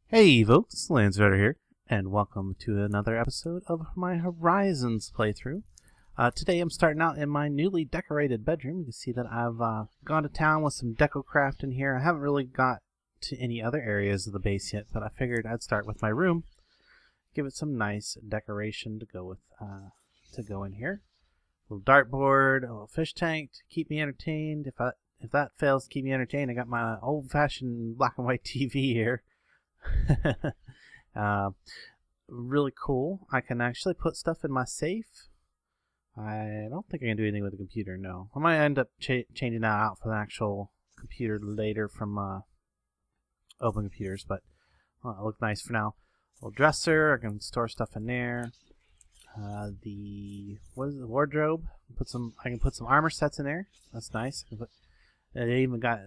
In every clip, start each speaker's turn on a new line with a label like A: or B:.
A: Hey folks, it's Landstryder here, and welcome to another episode of my Horizons playthrough. Today I'm starting out in my newly decorated bedroom. You can see that I've gone to town with some deco craft in here. I haven't really got to any other areas of the base yet, but I figured I'd start with my room, give it some nice decoration to go with in here. A little dartboard, a little fish tank to keep me entertained. If that fails to keep me entertained, I got my old-fashioned black and white TV here. Really cool. I can actually put stuff in my safe. I don't think I can do anything with the computer, no. I might end up changing that out for the actual computer later from open computers, but it look nice for now. Little dresser, I can store stuff in there. The wardrobe? I can put some armor sets in there. That's nice. They even got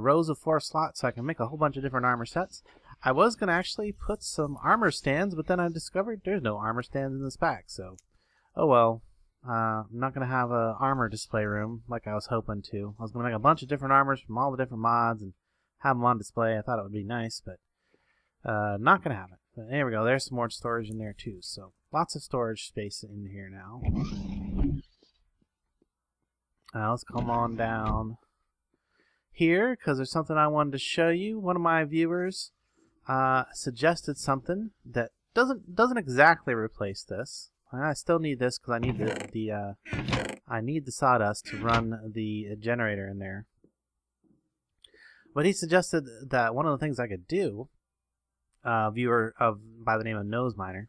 A: rows of 4 slots, so I can make a whole bunch of different armor sets. I was going to actually put some armor stands, but then I discovered there's no armor stands in this pack, so oh well. I'm not going to have an armor display room like I was hoping to. I was going to make a bunch of different armors from all the different mods and have them on display. I thought it would be nice, but not going to happen. But there we go. There's some more storage in there too, so lots of storage space in here now. Let's come on down here because there's something I wanted to show you. One of my viewers suggested something that doesn't exactly replace this. I still need this because I need the sawdust to run the generator in there. But he suggested that one of the things I could do, viewer by the name of Nose Miner,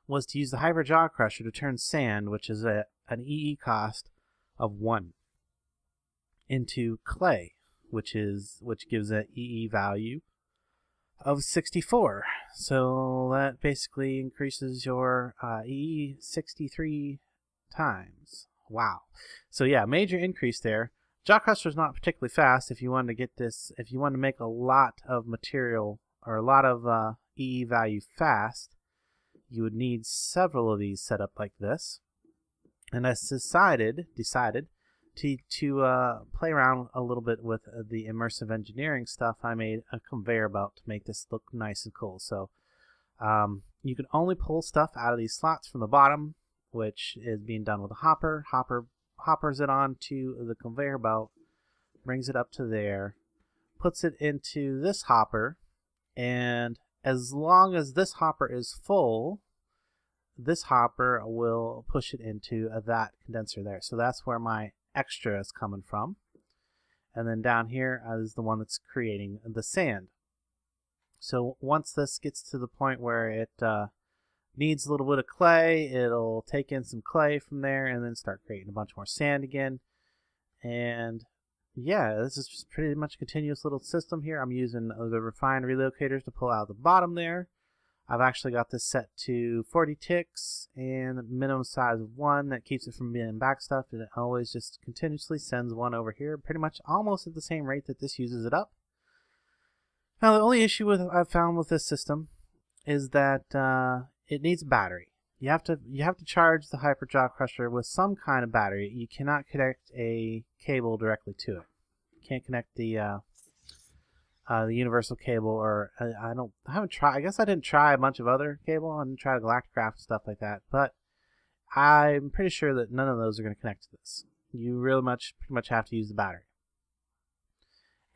A: was to use the Hyper Jaw Crusher to turn sand, which is an EE cost of 1, into clay, which gives an EE value of 64. So that basically increases your EE 63 times. Wow. So yeah, major increase there. Jaw Crusher is not particularly fast. If you wanted to get this, if you wanted to make a lot of material or a lot of EE value fast, you would need several of these set up like this. And I decided to play around a little bit with the immersive engineering stuff. I made a conveyor belt to make this look nice and cool. So you can only pull stuff out of these slots from the bottom, which is being done with a hopper. Hoppers it onto the conveyor belt, brings it up to there, puts it into this hopper, and as long as this hopper is full, this hopper will push it into that condenser there. So that's where my extra is coming from. And then down here is the one that's creating the sand. So once this gets to the point where it needs a little bit of clay, it'll take in some clay from there and then start creating a bunch more sand again. And yeah, this is just pretty much a continuous little system here. I'm using the refined relocators to pull out the bottom there. I've actually got this set to 40 ticks and minimum size of 1. That keeps it from being backstuffed, and it always just continuously sends 1 over here, pretty much almost at the same rate that this uses it up. Now, the only issue I've found with this system is that it needs a battery. You have to charge the Hyper Jaw Crusher with some kind of battery. You cannot connect a cable directly to it. You can't connect the universal cable, or I haven't tried. I guess I didn't try a bunch of other cable. I didn't try the Galactic Craft and stuff like that, but I'm pretty sure that none of those are going to connect to this. You pretty much have to use the battery.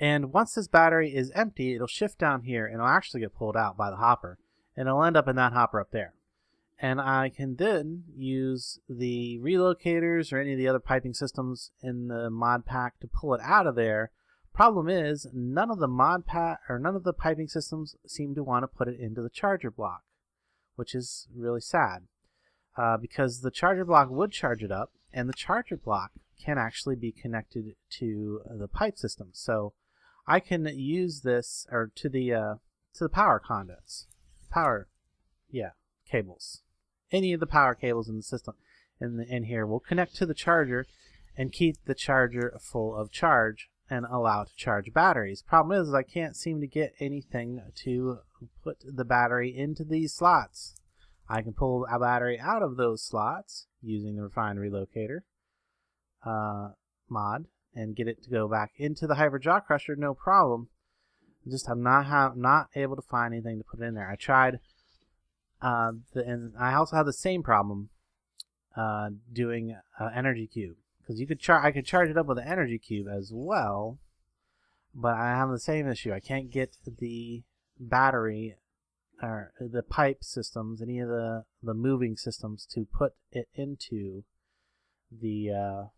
A: And once this battery is empty, it'll shift down here and it'll actually get pulled out by the hopper, and it'll end up in that hopper up there. And I can then use the relocators or any of the other piping systems in the mod pack to pull it out of there. Problem is, none of the piping systems seem to want to put it into the charger block, which is really sad, because the charger block would charge it up, and the charger block can actually be connected to the pipe system. So I can use this to the power conduits, cables. Any of the power cables in the system in here will connect to the charger and keep the charger full of charge and allow it to charge batteries. Problem is I can't seem to get anything to put the battery into these slots. I can pull a battery out of those slots using the refined relocator mod and get it to go back into the Hyper Jaw Crusher, no problem. I'm not able to find anything to put in there. I tried, and I also had the same problem doing energy cube, because I could charge it up with an energy cube as well, but I have the same issue. I can't get the battery or the pipe systems, any of the moving systems, to put it into the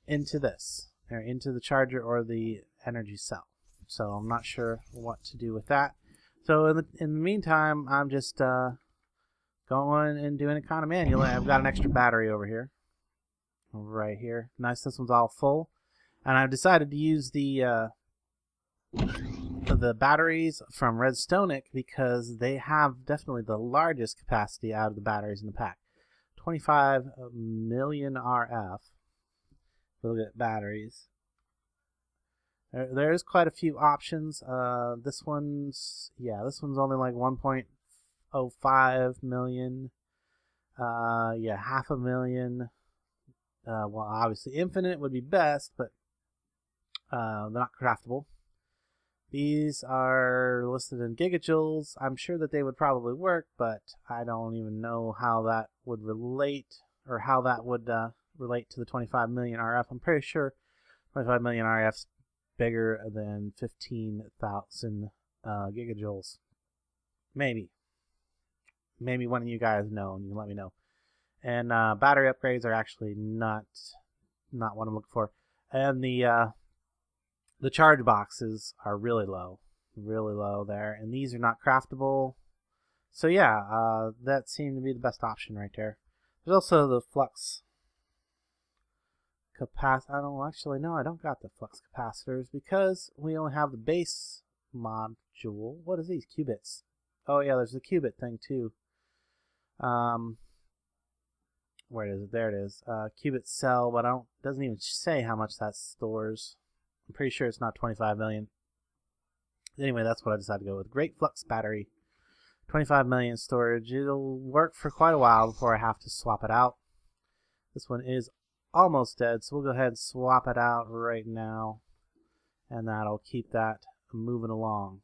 A: into this, or into the charger or the energy cell. So I'm not sure what to do with that. So in the meantime, I'm just going and doing it kind of manually. I've got an extra battery over here, right here. Nice, this one's all full, and I've decided to use the batteries from Redstonic because they have definitely the largest capacity out of the batteries in the pack. 25 million RF. We'll get batteries. There's quite a few options. This one's only like 1.05 million. Yeah, 500,000. Well, obviously infinite would be best, but they're not craftable. These are listed in gigajoules. I'm sure that they would probably work, but I don't even know how that would relate, or how that would relate to the 25 million RF. I'm pretty sure 25 million RF's bigger than 15,000 gigajoules. Maybe one of you guys know, and you can let me know. And battery upgrades are actually not what I'm looking for. And the charge boxes are really low there, and these are not craftable. So yeah, that seemed to be the best option right there. There's also the flux capacitor. I don't got the flux capacitors because we only have the base module. What is these? Qubits. Oh yeah, there's the qubit thing too. Where is it? There it is. Qubit cell, but doesn't even say how much that stores. I'm pretty sure it's not 25 million. Anyway, that's what I decided to go with. Great flux battery. 25 million storage. It'll work for quite a while before I have to swap it out. This one is almost dead, so we'll go ahead and swap it out right now. And that'll keep that moving along.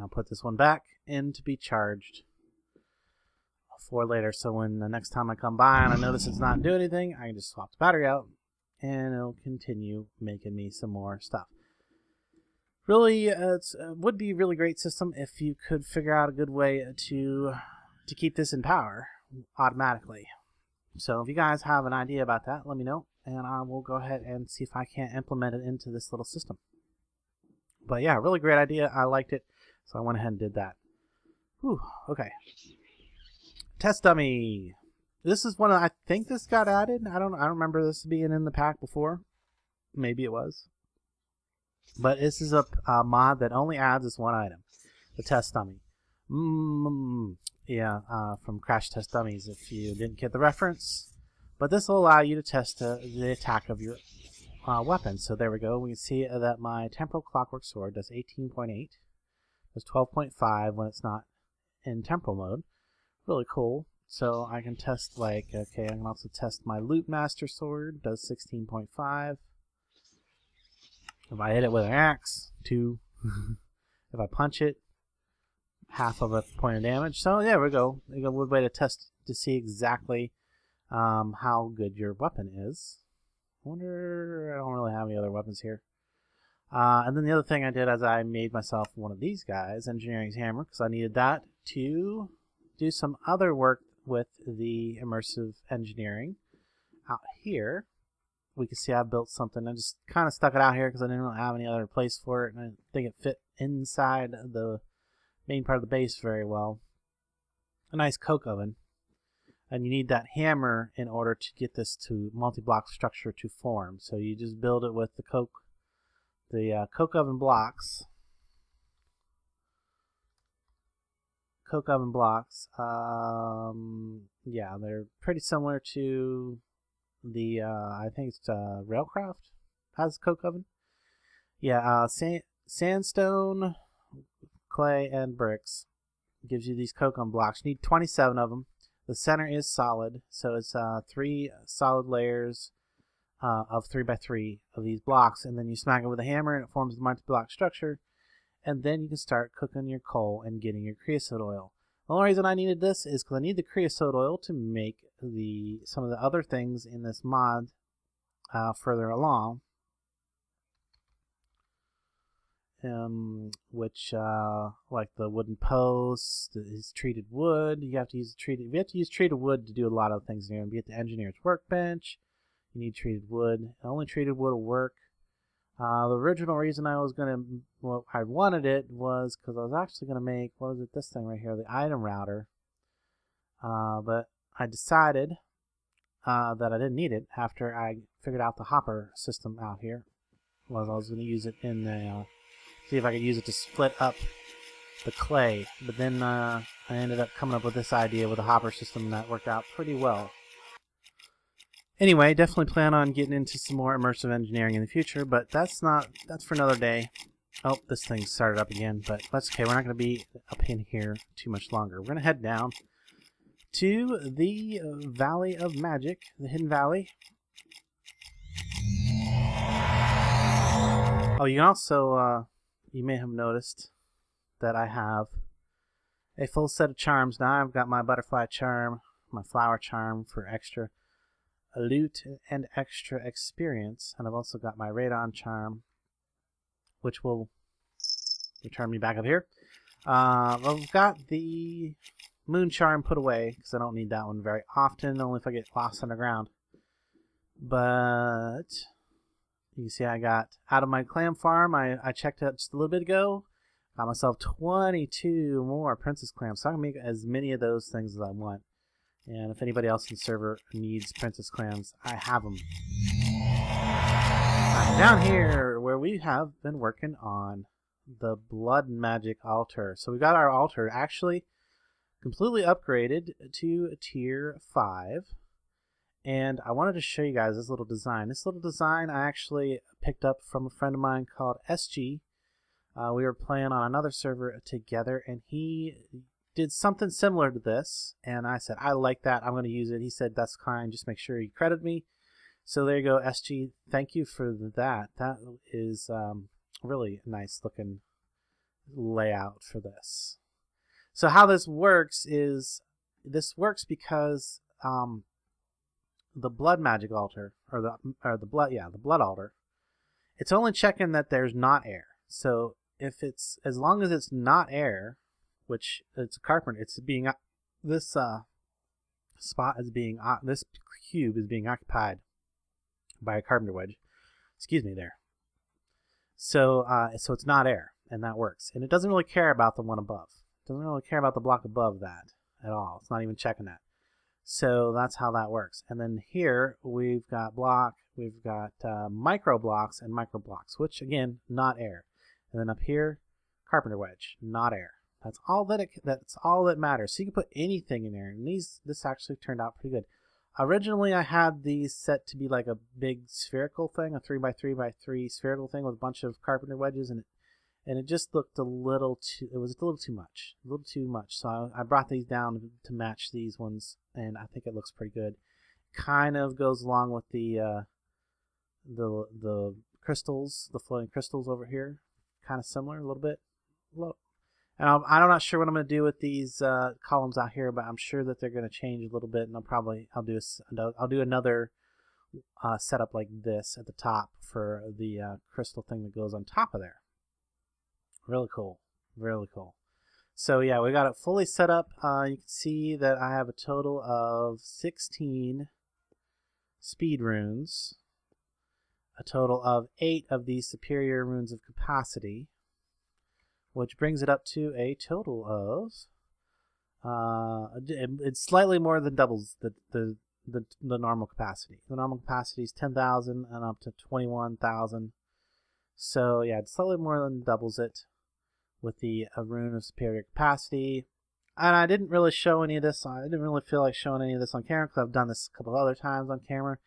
A: I'll put this one back in to be charged for later. So when the next time I come by and I notice it's not doing anything, I can just swap the battery out, and it'll continue making me some more stuff. Really, it would be a really great system if you could figure out a good way to keep this in power automatically. So if you guys have an idea about that, let me know, and I will go ahead and see if I can't implement it into this little system. But yeah, really great idea. I liked it, so I went ahead and did that. Whew, okay. Test dummy. This is one I think this got added. I don't remember this being in the pack before. Maybe it was. But this is a mod that only adds this one item, the test dummy. Yeah, from Crash Test Dummies, if you didn't get the reference. But this will allow you to test the attack of your weapon. So there we go. We can see that my Temporal Clockwork Sword does 18.8. Does 12.5 when it's not in temporal mode. Really cool. So I can test, like, okay, I can also test my Loot Master Sword, does 16.5. If I hit it with an axe, 2. If I punch it, half of a point of damage. So there we go. A good way to test to see exactly how good your weapon is. I don't really have any other weapons here. And then the other thing I did is I made myself one of these guys, Engineering's Hammer, because I needed that to do some other work with the immersive engineering. Out here, we can see I built something. I just kind of stuck it out here because I didn't really have any other place for it, and I didn't think it fit inside the main part of the base very well. A nice coke oven. And you need that hammer in order to get this to multi-block structure to form. So you just build it with the coke oven blocks. Coke oven blocks. Yeah, they're pretty similar to the I think it's Railcraft has a coke oven. Yeah, sandstone, clay, and bricks gives you these coke oven blocks. You need 27 of them. The center is solid, so it's 3 solid layers of 3x3 of these blocks, and then you smack it with a hammer and it forms the multi-block structure, and then you can start cooking your coal and getting your creosote oil. The only reason I needed this is because I need the creosote oil to make some of the other things in this mod further along, which like the wooden posts, is treated wood. You have to use treated wood to do a lot of things here. You get the engineer's workbench. You need treated wood. Only treated wood will work. The original reason I wanted it was because I was actually gonna make, what is it, this thing right here, the item router. But I decided that I didn't need it after I figured out the hopper system out here. I was gonna use it in the see if I could use it to split up the clay. But then I ended up coming up with this idea with a hopper system that worked out pretty well. Anyway, definitely plan on getting into some more immersive engineering in the future, but that's for another day. Oh, this thing started up again, but that's okay. We're not going to be up in here too much longer. We're going to head down to the Valley of Magic, the Hidden Valley. Oh, you can also, you may have noticed that I have a full set of charms now. I've got my butterfly charm, my flower charm for extra loot and extra experience, and I've also got my radon charm, which will return me back up here. I've got the moon charm put away because I don't need that one very often, only if I get lost underground. But you can see I got out of my clam farm. I checked it out just a little bit ago. Got myself 22 more princess clams, so I can make as many of those things as I want. And if anybody else in the server needs princess clams, I have them. I'm down here where we have been working on the blood magic altar. So we got our altar actually completely upgraded to tier 5. And I wanted to show you guys this little design. This little design I actually picked up from a friend of mine called SG. We were playing on another server together, and he did something similar to this, and I said, I like that, I'm going to use it. He said, that's kind, just make sure you credit me. So there you go, SG, thank you for that. That is really a nice looking layout for this. So how this works is, because the blood magic altar, or the blood altar, it's only checking that there's not air. So if it's, as long as it's not air, which it's a carpenter, it's being, this spot is being, this cube is being occupied by a carpenter wedge. Excuse me there. So so it's not air, and that works. And it doesn't really care about the one above. It doesn't really care about the block above that at all. It's not even checking that. So that's how that works. And then here we've got micro blocks and micro blocks, which again, not air. And then up here, carpenter wedge, not air. That's all that matters. So you can put anything in there, and this actually turned out pretty good. Originally, I had these set to be like a big spherical thing, a 3x3x3 spherical thing with a bunch of carpenter wedges, and it just looked a little too. It was a little too much. So I brought these down to match these ones, and I think it looks pretty good. Kind of goes along with the crystals, the floating crystals over here. Kind of similar, a little bit. And I'm not sure what I'm going to do with these columns out here, but I'm sure that they're going to change a little bit, and I'll do another setup like this at the top for the crystal thing that goes on top of there. Really cool, really cool. So yeah, we got it fully set up. You can see that I have a total of 16 speed runes, a total of 8 of these superior runes of capacity, which brings it up to a total of, it's slightly more than doubles the normal capacity. The normal capacity is 10,000 and up to 21,000. So yeah, it's slightly more than doubles it with the rune of superior capacity. And I didn't really show any of this. I didn't really feel like showing any of this on camera because I've done this a couple other times on camera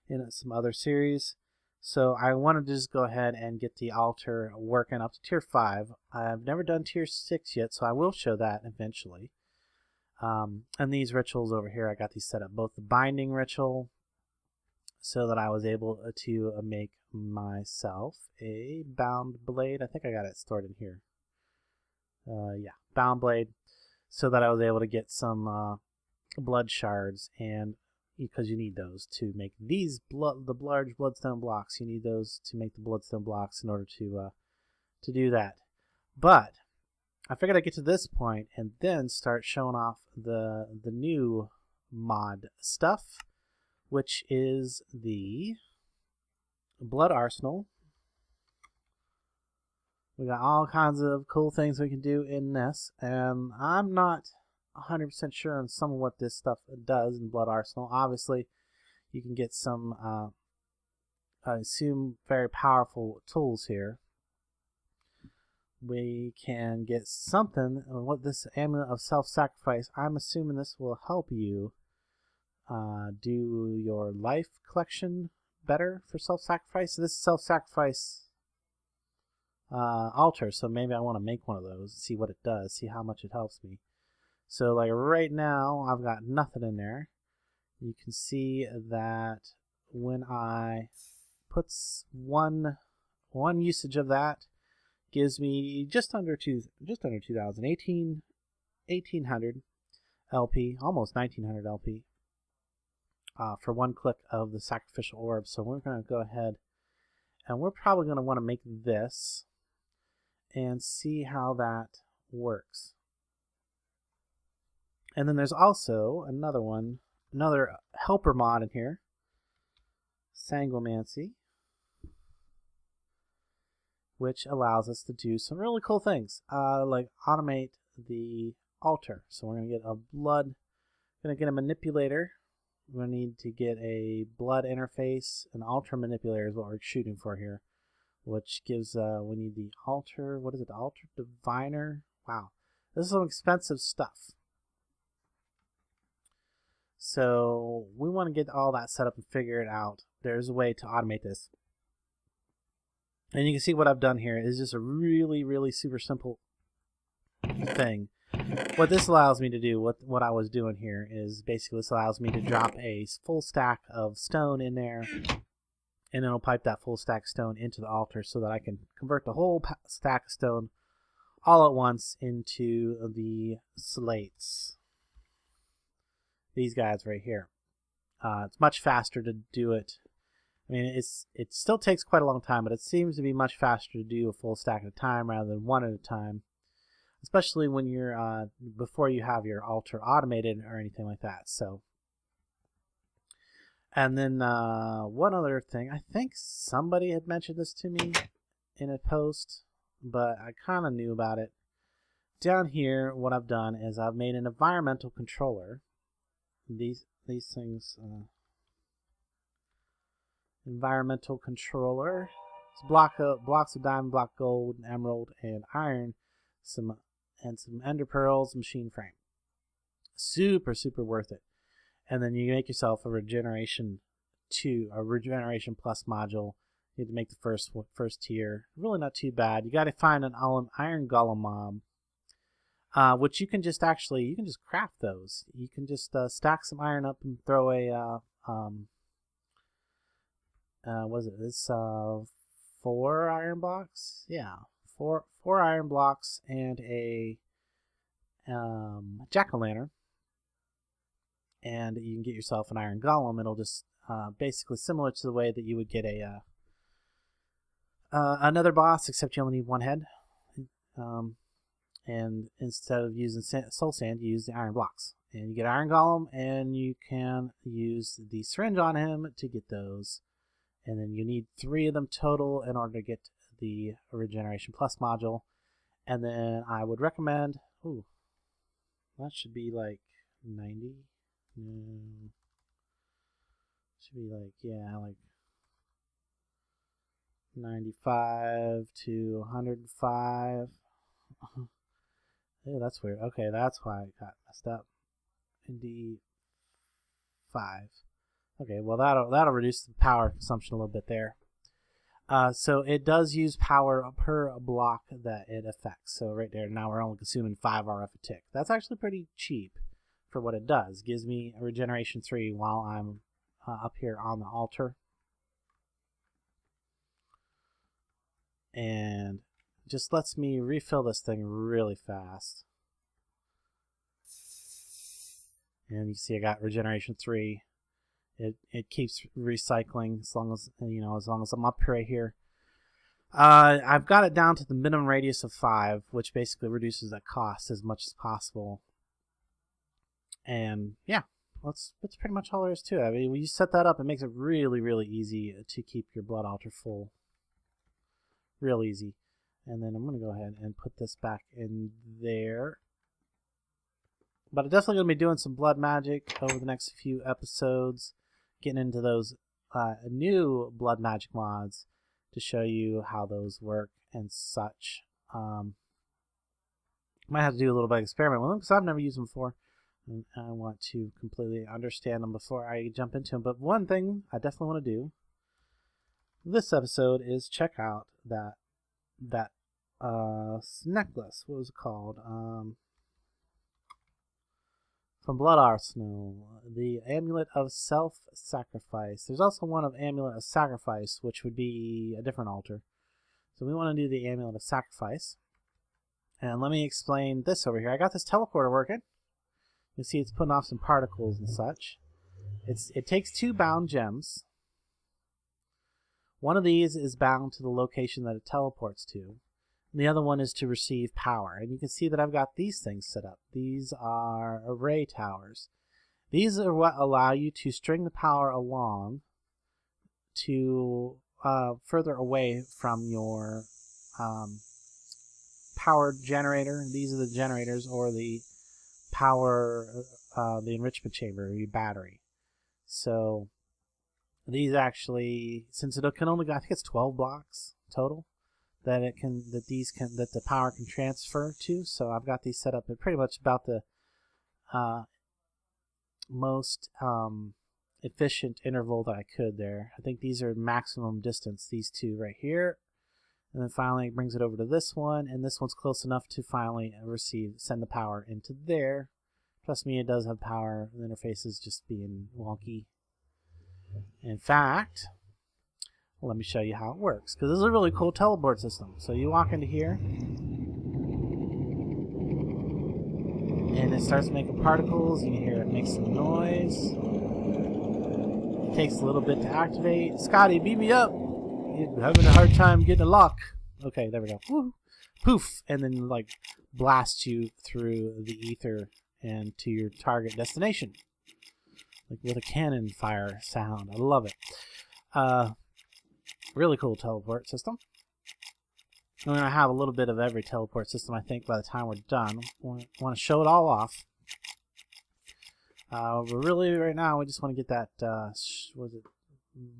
A: in some other series. So I wanted to just go ahead and get the altar working up to tier 5. I've never done tier 6 yet, so I will show that eventually. And these rituals over here, I got these set up. Both the binding ritual, so that I was able to make myself a bound blade. I think I got it stored in here. Yeah, bound blade, so that I was able to get some blood shards, and because you need those to make these the large bloodstone blocks, you need those to make the bloodstone blocks in order to do that. But I figured I'd get to this point and then start showing off the new mod stuff, which is the blood arsenal. We got all kinds of cool things we can do in this, and I'm not 100% sure on some of what this stuff does in blood arsenal. Obviously, you can get some, I assume, very powerful tools here. We can get something. What this amulet of self-sacrifice? I'm assuming this will help you do your life collection better for self-sacrifice. This is self-sacrifice altar, so maybe I want to make one of those, see what it does, see how much it helps me. So like right now, I've got nothing in there. You can see that when I put one usage of that gives me just under 2,000, 1,800 LP, almost 1,900 LP. For one click of the sacrificial orb. So we're going to go ahead and we're probably going to want to make this and see how that works. And then there's also another helper mod in here, Sanguimancy, which allows us to do some really cool things, like automate the altar. So we're going to get a manipulator. We're going to need to get a blood interface. An altar manipulator is what we're shooting for here, which gives, we need the altar, what is it, the altar diviner? Wow, this is some expensive stuff. So we want to get all that set up and figure it out. There's a way to automate this. And you can see what I've done here is just a really, really super simple thing. What this allows me to do, what I was doing here, is basically this allows me to drop a full stack of stone in there, and it'll pipe that full stack stone into the altar so that I can convert the whole stack of stone all at once into the slates. These guys right here. It's much faster to do it. I mean, it still takes quite a long time, but it seems to be much faster to do a full stack at a time rather than one at a time. Especially when you're before you have your altar automated or anything like that. So, and then one other thing, I think somebody had mentioned this to me in a post, but I kind of knew about it. Down here, what I've done is I've made an environmental controller. These things, environmental controller. It's blocks of diamond, block gold, emerald, and iron. Some ender pearls, machine frame. Super worth it. And then you make yourself a regeneration plus module. You have to make the first tier. Really not too bad. You got to find an iron golem mob, which you can just craft those. You can just stack some iron up and throw a was it this 4 iron blocks? Yeah. Four iron blocks and a jack-o'-lantern, and you can get yourself an iron golem. It'll just basically similar to the way that you would get a another boss, except you only need one head. And instead of using soul sand, you use the iron blocks, and you get iron golem, and you can use the syringe on him to get those, and then you need 3 of them total in order to get the regeneration plus module. And then I would recommend, that should be like 90. Should be like, yeah, like 95 to 105. Oh, that's weird. Okay, that's why it got messed up. ND5. Okay, well that'll reduce the power consumption a little bit there. So it does use power per block that it affects. So right there, now we're only consuming 5 RF a tick. That's actually pretty cheap for what it does. It gives me a regeneration 3 while I'm up here on the altar. And just lets me refill this thing really fast. And you see I got regeneration 3. It keeps recycling as long as I'm up right here. I've got it down to the minimum radius of 5, which basically reduces that cost as much as possible. And yeah, that's pretty much all there is to it. I mean, when you set that up, it makes it really, really easy to keep your blood altar full. Real easy. And then I'm going to go ahead and put this back in there. But I'm definitely going to be doing some blood magic over the next few episodes, getting into those new blood magic mods to show you how those work and such. Might have to do a little bit of experiment with them because I've never used them before. And I want to completely understand them before I jump into them. But one thing I definitely want to do this episode is check out that necklace. What was it called? From Blood Arsenal, the Amulet of Self-Sacrifice. There's also one of Amulet of Sacrifice, which would be a different altar. So we want to do the Amulet of Sacrifice. And let me explain this over here. I got this teleporter working. You see it's putting off some particles and such. It takes 2 bound gems. One of these is bound to the location that it teleports to. And the other one is to receive power. And you can see that I've got these things set up. These are array towers. These are what allow you to string the power along to further away from your power generator. These are the generators, or the power, the enrichment chamber, or your battery. So these actually, since it can only go, I think it's 12 blocks total that the power can transfer to. So I've got these set up at pretty much about the most efficient interval that I could there. I think these are maximum distance, these 2 right here. And then finally it brings it over to this one, and this one's close enough to finally send the power into there. Trust me, it does have power. The interface is just being wonky. In fact, let me show you how it works, because this is a really cool teleport system. So you walk into here, and it starts making particles. You can hear it make some noise. It takes a little bit to activate. Scotty, beat me up. You're having a hard time getting a lock. Okay, there we go. Woo. Poof, and then like blasts you through the ether and to your target destination, like with a cannon fire sound. I love it. Really cool teleport system. We're going to have a little bit of every teleport system, I think, by the time we're done. We want to show it all off. But really, right now, we just want to get that,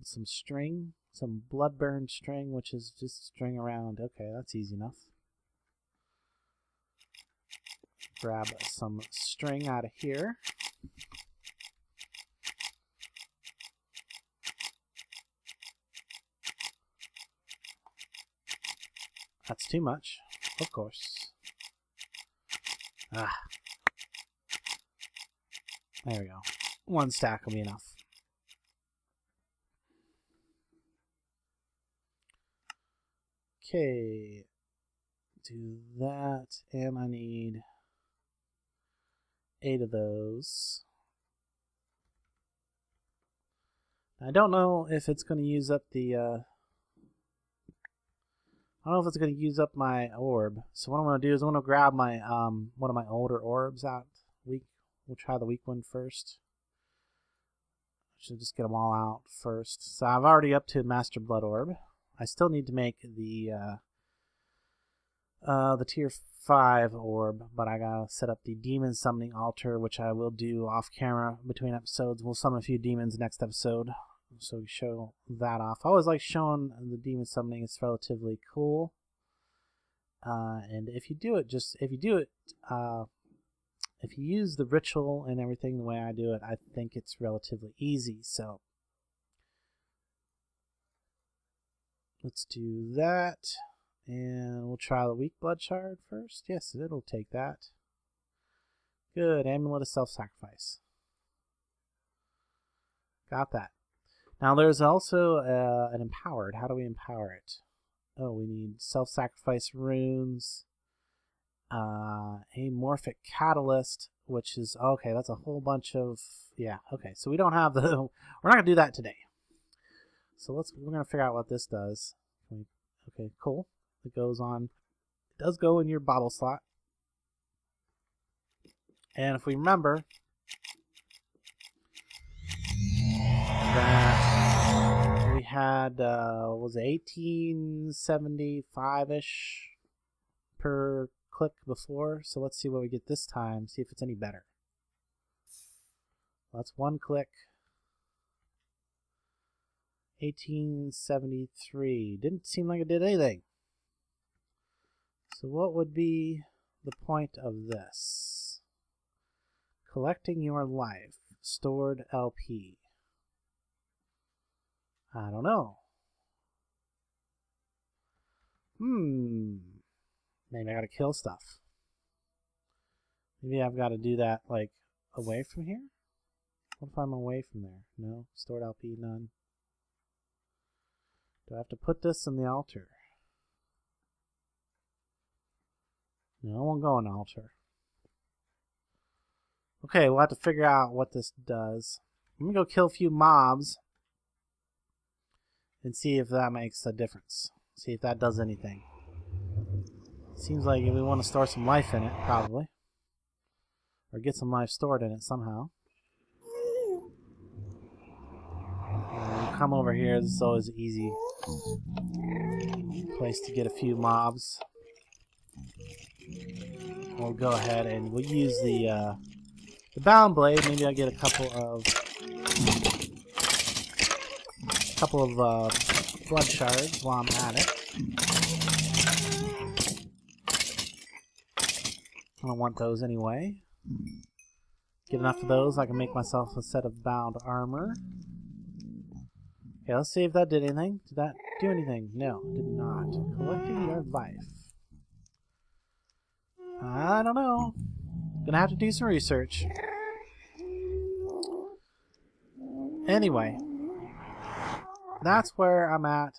A: some string, some blood-burned string, which is just string around. Okay, that's easy enough. Grab some string out of here. That's too much, of course. There we go. 1 stack will be enough. Okay. Do that, and I need 8 of those. I don't know if it's going to use up the I don't know if it's going to use up my orb. So what I'm going to do is I'm going to grab my one of my older orbs out. We'll try the weak one first. Should just get them all out first. So I've already up to Master Blood Orb. I still need to make the tier 5 orb, but I gotta set up the demon summoning altar, which I will do off camera between episodes. We'll summon a few demons next episode, so we show that off. I always like showing the demon summoning. It's relatively cool, and if you use the ritual and everything the way I do it, I think it's relatively easy. So let's do that. And we'll try the weak blood shard first. Yes, it'll take that. Good. Amulet of Self-Sacrifice. Got that. Now there's also an empowered. How do we empower it? Oh, we need self-sacrifice runes, amorphic catalyst, which is okay. That's a whole bunch of Okay, so we don't have the. We're not gonna do that today. So we're gonna figure out what this does. Okay, cool. It goes on. It does go in your bottle slot. And if we remember that we had was it 1875-ish per click before, so let's see what we get this time, see if it's any better. That's one click. 1873. Didn't seem like it did anything. So what would be the point of this? Collecting your life. Stored LP. I don't know. Maybe I gotta kill stuff. Maybe I've got to do that like away from here? What if I'm away from there? No? Stored LP, none. Do I have to put this in the altar? No, I won't go in the altar. Okay, we'll have to figure out what this does. I'm gonna go kill a few mobs and see if that makes a difference. See if that does anything. Seems like we want to store some life in it, probably. Or get some life stored in it somehow. We'll come over here. This is always an easy place to get a few mobs. We'll go ahead and we'll use the bound blade. Maybe I'll get a couple of blood shards while I'm at it. I don't want those anyway. Get enough of those, I can make myself a set of bound armor. Okay, let's see if that did anything. Did that do anything? No, it did not. Collecting your life. I don't know. Gonna have to do some research. Anyway, that's where I'm at.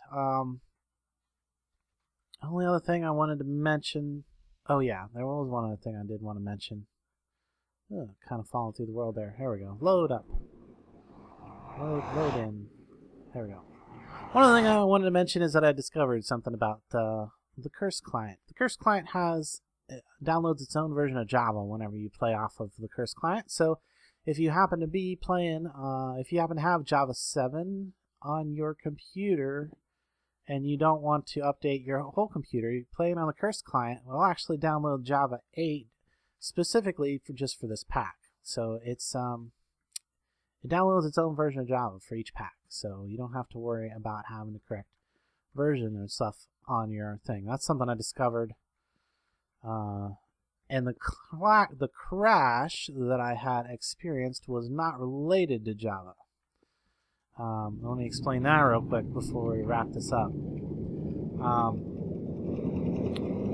A: Only other thing I wanted to mention. Oh yeah, there was one other thing I did want to mention. Kind of falling through the world there. Here we go. Load up. Load in. There we go. One other thing I wanted to mention is that I discovered something about the Curse client. The Curse client downloads its own version of Java whenever you play off of the Curse client. So if you happen to be playing, if you happen to have Java 7 on your computer and you don't want to update your whole computer, you're playing on the Curse client, we'll actually download Java 8 specifically just for this pack. So it downloads its own version of Java for each pack. So you don't have to worry about having the correct version and stuff on your thing. That's something I discovered. And the crash that I had experienced was not related to Java. Let me explain that real quick before we wrap this up.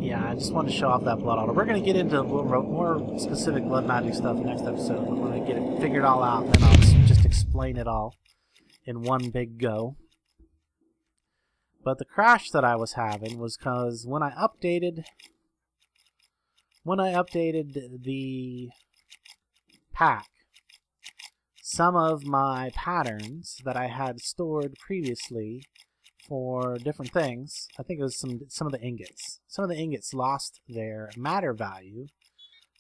A: Yeah, I just wanted to show off that blood altar. We're going to get into a little more specific blood magic stuff next episode. I'm going to get it figured all out, and then I'll just explain it all in one big go. But the crash that I was having was because when I updated the pack, some of my patterns that I had stored previously for different things, I think it was some of the ingots. Some of the ingots lost their matter value,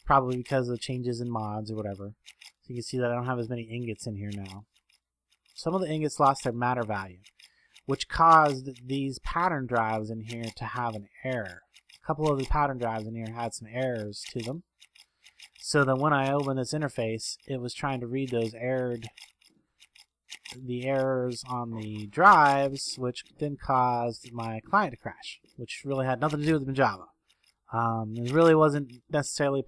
A: probably because of changes in mods or whatever. So you can see that I don't have as many ingots in here now. Some of the ingots lost their matter value, which caused these pattern drives in here to have an error. A couple of the pattern drives in here had some errors to them. So that when I opened this interface, it was trying to read those the errors on the drives, which then caused my client to crash, which really had nothing to do with Java. It really wasn't necessarily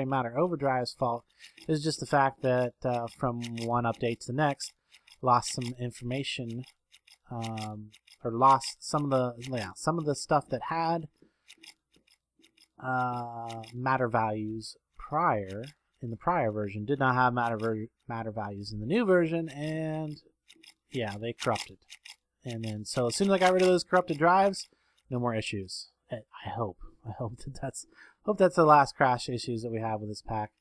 A: Matter Overdrive's fault. It was just the fact that from one update to the next, lost some information, or lost some of the stuff that had matter values prior, in the prior version did not have matter values in the new version, and yeah, they corrupted. And then so as soon as I got rid of those corrupted drives, no more issues. I hope that's the last crash issues that we have with this pack.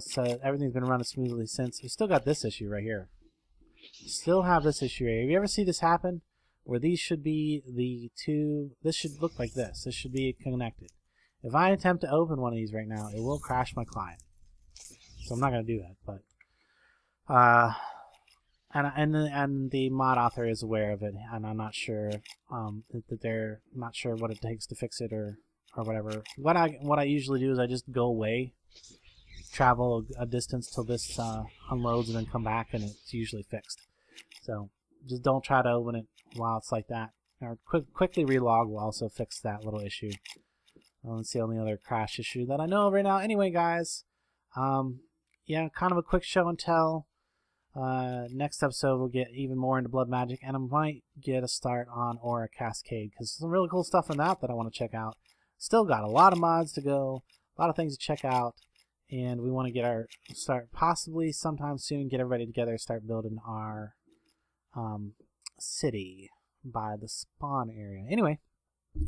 A: So everything's been running smoothly since. We still got this issue right here. Still have this issue here. Have you ever see this happen? Where these should be the two. This should look like this. This should be connected. If I attempt to open one of these right now, it will crash my client. So I'm not going to do that. But and the mod author is aware of it, and I'm not sure that they're not sure what it takes to fix it or whatever. What I usually do is I just go away, travel a distance till this unloads, and then come back, and it's usually fixed. So just don't try to open it while it's like that. Or quickly relog will also fix that little issue. That's the only other crash issue that I know of right now. Anyway, guys, yeah, kind of a quick show and tell. Next episode we'll get even more into blood magic, and I might get a start on Aura Cascade, because some really cool stuff in that I want to check out. Still got a lot of mods to go, a lot of things to check out, and we want to get our start possibly sometime soon, get everybody together, start building our city by the spawn area. Anyway,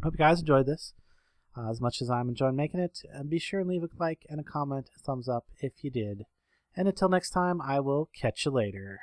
A: hope you guys enjoyed this as much as I'm enjoying making it. Be sure and leave a like and a comment, a thumbs up if you did. And until next time, I will catch you later.